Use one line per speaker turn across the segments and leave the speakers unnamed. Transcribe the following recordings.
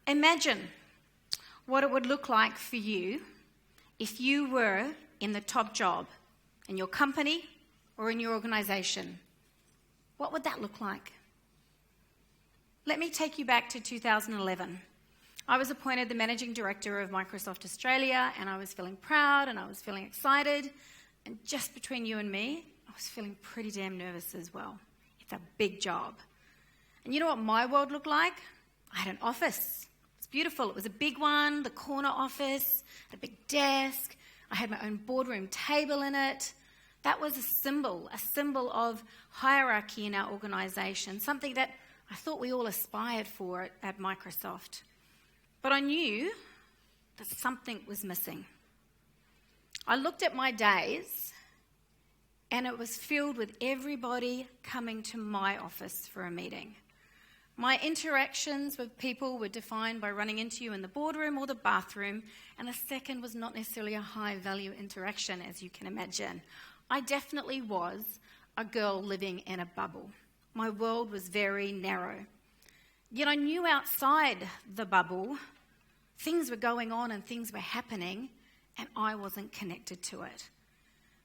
Imagine what it would look like for you if you were in the top job in your company or in your organisation. What would that look like? Let me take you back to 2011. I was appointed the Managing Director of Microsoft Australia, and I was feeling proud and I was feeling excited. And just between you and me, I was feeling pretty damn nervous as well. It's a big job. And you know what my world looked like? I had an office. It's beautiful. It was a big one, the corner office, a big desk. I had my own boardroom table in it. That was a symbol of hierarchy in our organisation, something that I thought we all aspired for at Microsoft. But I knew that something was missing. I looked at my days, and it was filled with everybody coming to my office for a meeting. My interactions with people were defined by running into you in the boardroom or the bathroom, and the second was not necessarily a high-value interaction, as you can imagine. I definitely was a girl living in a bubble. My world was very narrow. Yet I knew outside the bubble, things were going on and things were happening, and I wasn't connected to it.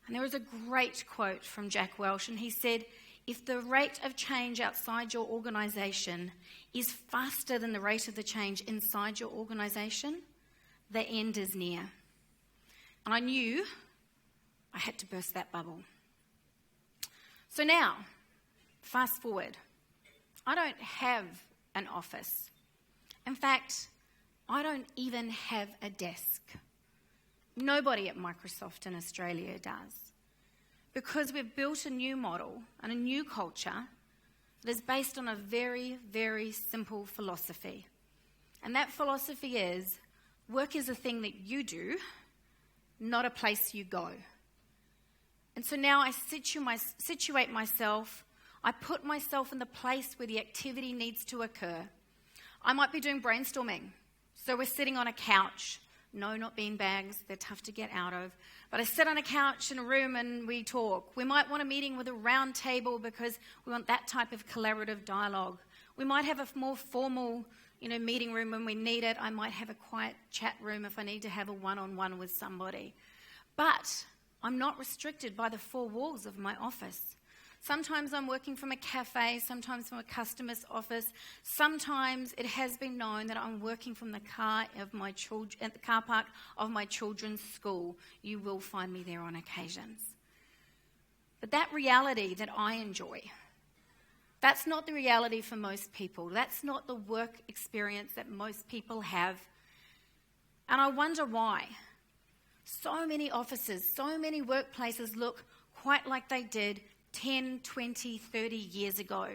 And there was a great quote from Jack Welch, and he said, "If the rate of change outside your organisation is faster than the rate of the change inside your organisation, the end is near." And I knew I had to burst that bubble. So now, fast forward. I don't have an office. In fact, I don't even have a desk. Nobody at Microsoft in Australia does. Because we've built a new model and a new culture that is based on a very, very simple philosophy. And that philosophy is, work is a thing that you do, not a place you go. And so now I situate myself, I put myself in the place where the activity needs to occur. I might be doing brainstorming. So we're sitting on a couch. No, not beanbags. They're tough to get out of. But I sit on a couch in a room and we talk. We might want a meeting with a round table because we want that type of collaborative dialogue. We might have a more formal, meeting room when we need it. I might have a quiet chat room if I need to have a one-on-one with somebody. But I'm not restricted by the four walls of my office. Sometimes I'm working from a cafe, sometimes from a customer's office. Sometimes it has been known that I'm working from the car park of my children's school. You will find me there on occasions. But that reality that I enjoy, that's not the reality for most people. That's not the work experience that most people have. And I wonder why. So many offices, so many workplaces look quite like they did 10, 20, 30 years ago,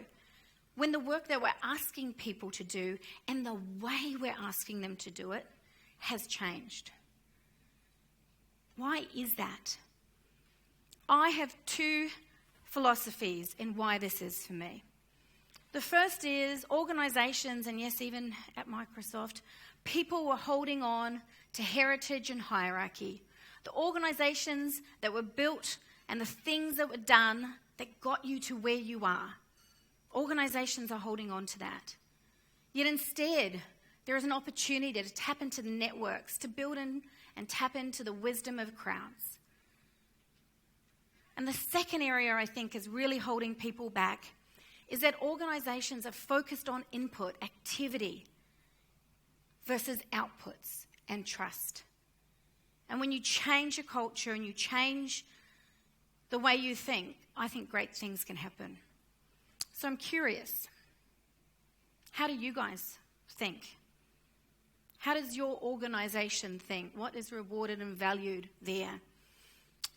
when the work that we're asking people to do and the way we're asking them to do it has changed. Why is that? I have two philosophies in why this is for me. The first is organisations, and yes, even at Microsoft, people were holding on to heritage and hierarchy. The organisations that were built and the things that were done that got you to where you are. Organisations are holding on to that. Yet instead, there is an opportunity to tap into the networks, to build in and tap into the wisdom of crowds. And the second area I think is really holding people back is that organisations are focused on input, activity, versus outputs and trust. And when you change your culture and you change the way you think, I think great things can happen. So I'm curious, how do you guys think? How does your organisation think? What is rewarded and valued there?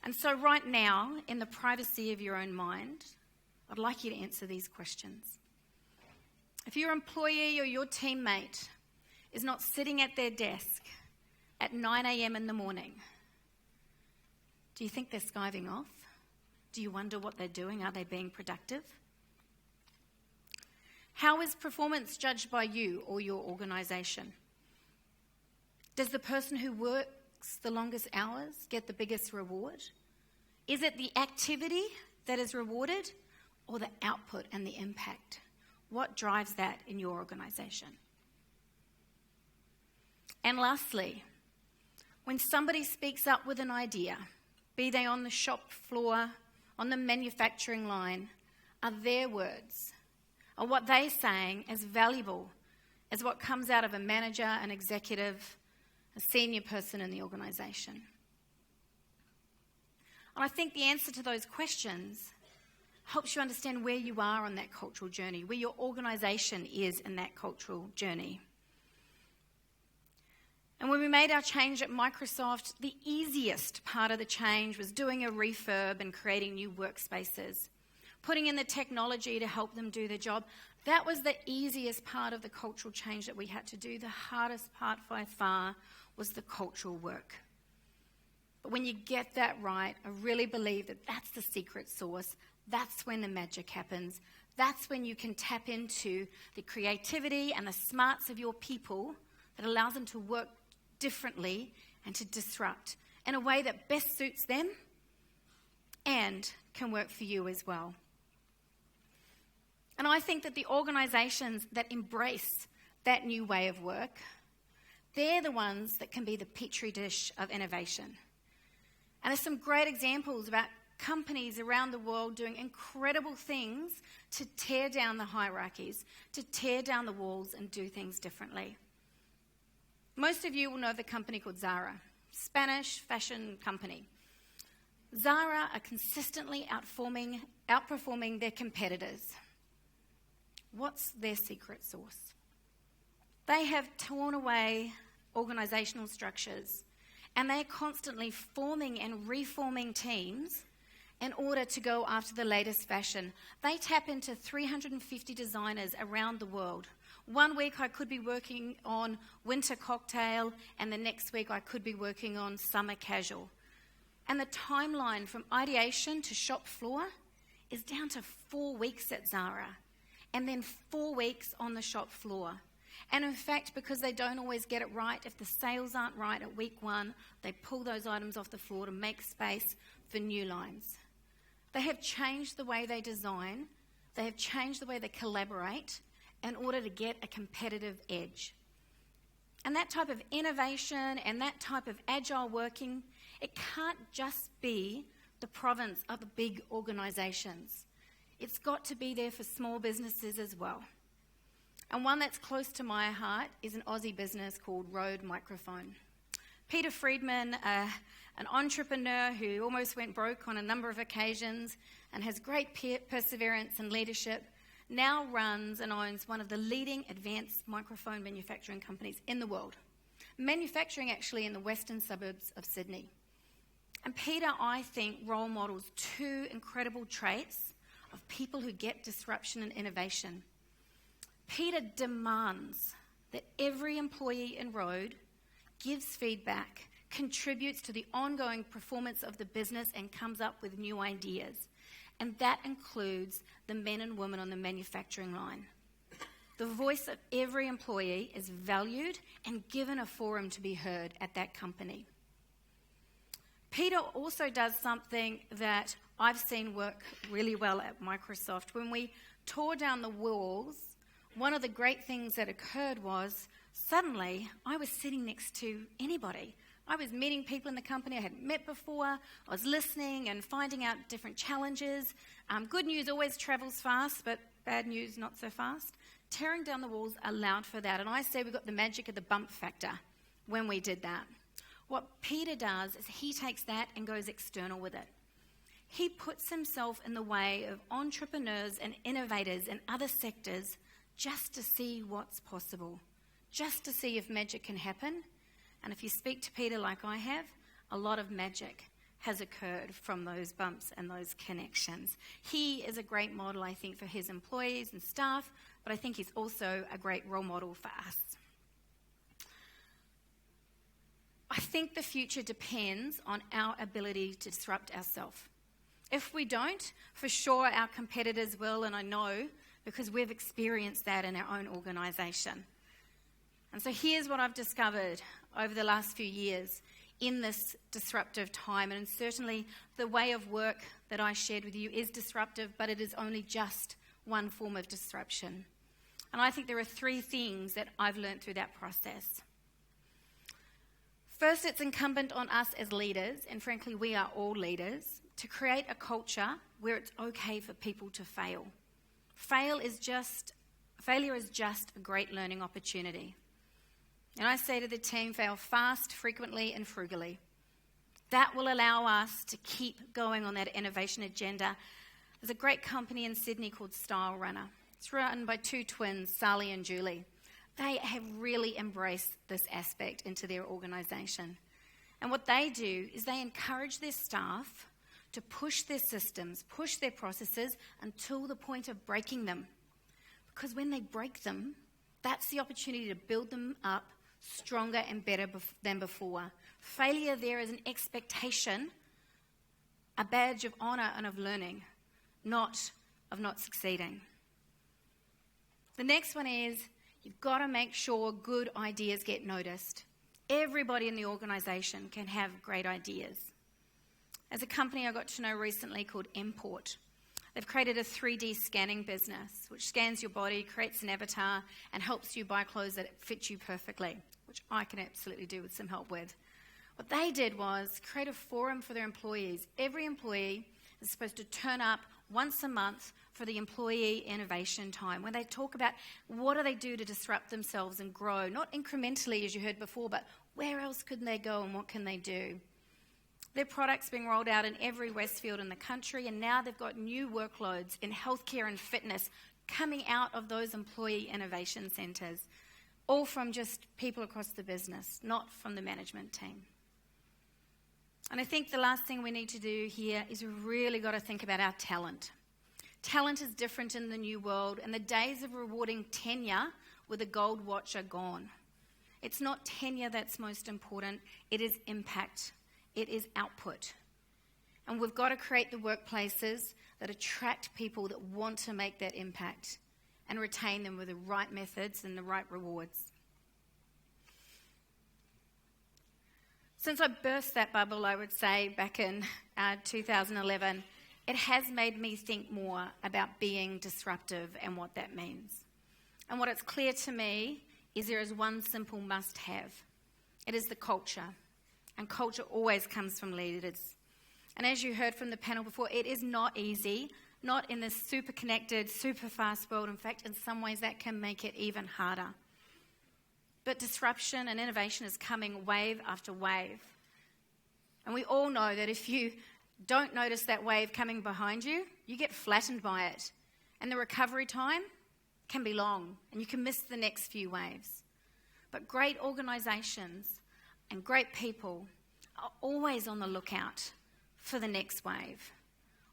And so right now, in the privacy of your own mind, I'd like you to answer these questions. If your employee or your teammate is not sitting at their desk at 9 a.m. in the morning, do you think they're skiving off? Do you wonder what they're doing? Are they being productive? How is performance judged by you or your organisation? Does the person who works the longest hours get the biggest reward? Is it the activity that is rewarded or the output and the impact? What drives that in your organisation? And lastly, when somebody speaks up with an idea, be they on the shop floor, on the manufacturing line, are their words, are what they're saying as valuable as what comes out of a manager, an executive, a senior person in the organisation? And I think the answer to those questions helps you understand where you are on that cultural journey, where your organisation is in that cultural journey. And when we made our change at Microsoft, the easiest part of the change was doing a refurb and creating new workspaces, putting in the technology to help them do their job. That was the easiest part of the cultural change that we had to do. The hardest part by far was the cultural work. But when you get that right, I really believe that that's the secret sauce. That's when the magic happens. That's when you can tap into the creativity and the smarts of your people that allows them to work differently and to disrupt in a way that best suits them and can work for you as well. And I think that the organisations that embrace that new way of work, they're the ones that can be the petri dish of innovation. And there's some great examples about companies around the world doing incredible things to tear down the hierarchies, to tear down the walls and do things differently. Most of you will know of the company called Zara, Spanish fashion company. Zara are consistently outperforming their competitors. What's their secret sauce? They have torn away organisational structures, and they're constantly forming and reforming teams in order to go after the latest fashion. They tap into 350 designers around the world. One week I could be working on winter cocktail, and the next week I could be working on summer casual. And the timeline from ideation to shop floor is down to 4 weeks at Zara, and then 4 weeks on the shop floor. And in fact, because they don't always get it right, if the sales aren't right at week 1, they pull those items off the floor to make space for new lines. They have changed the way they design. They have changed the way they collaborate in order to get a competitive edge. And that type of innovation and that type of agile working, it can't just be the province of the big organisations. It's got to be there for small businesses as well. And one that's close to my heart is an Aussie business called Rode Microphone. Peter Friedman, an entrepreneur who almost went broke on a number of occasions and has great perseverance and leadership, now runs and owns one of the leading advanced microphone manufacturing companies in the world, manufacturing actually in the western suburbs of Sydney. And Peter, I think, role models 2 incredible traits of people who get disruption and innovation. Peter demands that every employee in Rode gives feedback, contributes to the ongoing performance of the business, and comes up with new ideas. And that includes the men and women on the manufacturing line. The voice of every employee is valued and given a forum to be heard at that company. Peter also does something that I've seen work really well at Microsoft. When we tore down the walls, one of the great things that occurred was suddenly I was sitting next to anybody. I was meeting people in the company I hadn't met before. I was listening and finding out different challenges. Good news always travels fast, but bad news not so fast. Tearing down the walls allowed for that. And I say we got the magic of the bump factor when we did that. What Peter does is he takes that and goes external with it. He puts himself in the way of entrepreneurs and innovators in other sectors just to see what's possible, just to see if magic can happen. And if you speak to Peter like I have, a lot of magic has occurred from those bumps and those connections. He is a great model, I think, for his employees and staff, but I think he's also a great role model for us. I think the future depends on our ability to disrupt ourselves. If we don't, for sure our competitors will, and I know because we've experienced that in our own organisation. And so here's what I've discovered over the last few years in this disruptive time, and certainly the way of work that I shared with you is disruptive, but it is only just one form of disruption. And I think there are 3 things that I've learned through that process. First, it's incumbent on us as leaders, and frankly, we are all leaders, to create a culture where it's okay for people to fail. Failure is just a great learning opportunity. And I say to the team, fail fast, frequently, and frugally. That will allow us to keep going on that innovation agenda. There's a great company in Sydney called Style Runner. It's run by two twins, Sally and Julie. They have really embraced this aspect into their organisation. And what they do is they encourage their staff to push their systems, push their processes until the point of breaking them. Because when they break them, that's the opportunity to build them up stronger and better than before. Failure there is an expectation, a badge of honour and of learning, not of not succeeding. The next one is you've got to make sure good ideas get noticed. Everybody in the organisation can have great ideas. As a company I got to know recently called Import, they've created a 3D scanning business which scans your body, creates an avatar, and helps you buy clothes that fit you perfectly, which I can absolutely do with some help with. What they did was create a forum for their employees. Every employee is supposed to turn up once a month for the employee innovation time, where they talk about what do they do to disrupt themselves and grow, not incrementally as you heard before, but where else could they go and what can they do. Their product's being rolled out in every Westfield in the country, and now they've got new workloads in healthcare and fitness coming out of those employee innovation centres, all from just people across the business, not from the management team. And I think the last thing we need to do here is we've really got to think about our talent. Talent is different in the new world, and the days of rewarding tenure with a gold watch are gone. It's not tenure that's most important, it is impact. It is output. And we've got to create the workplaces that attract people that want to make that impact and retain them with the right methods and the right rewards. Since I burst that bubble, I would say, back in 2011, it has made me think more about being disruptive and what that means. And what it's clear to me is there is one simple must-have. It is the culture. And culture always comes from leaders. And as you heard from the panel before, it is not easy, not in this super connected, super fast world. In fact, in some ways that can make it even harder. But disruption and innovation is coming wave after wave. And we all know that if you don't notice that wave coming behind you, you get flattened by it. And the recovery time can be long, and you can miss the next few waves. But great organisations and great people are always on the lookout for the next wave.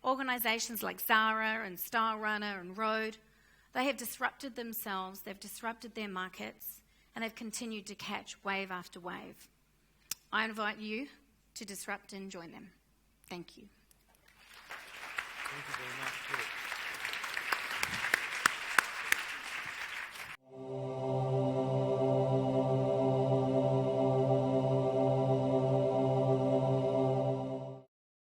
Organisations like Zara and Style Runner and Rode, they have disrupted themselves, they've disrupted their markets, and they've continued to catch wave after wave. I invite you to disrupt and join them. Thank you.
Thank you very much, Pip.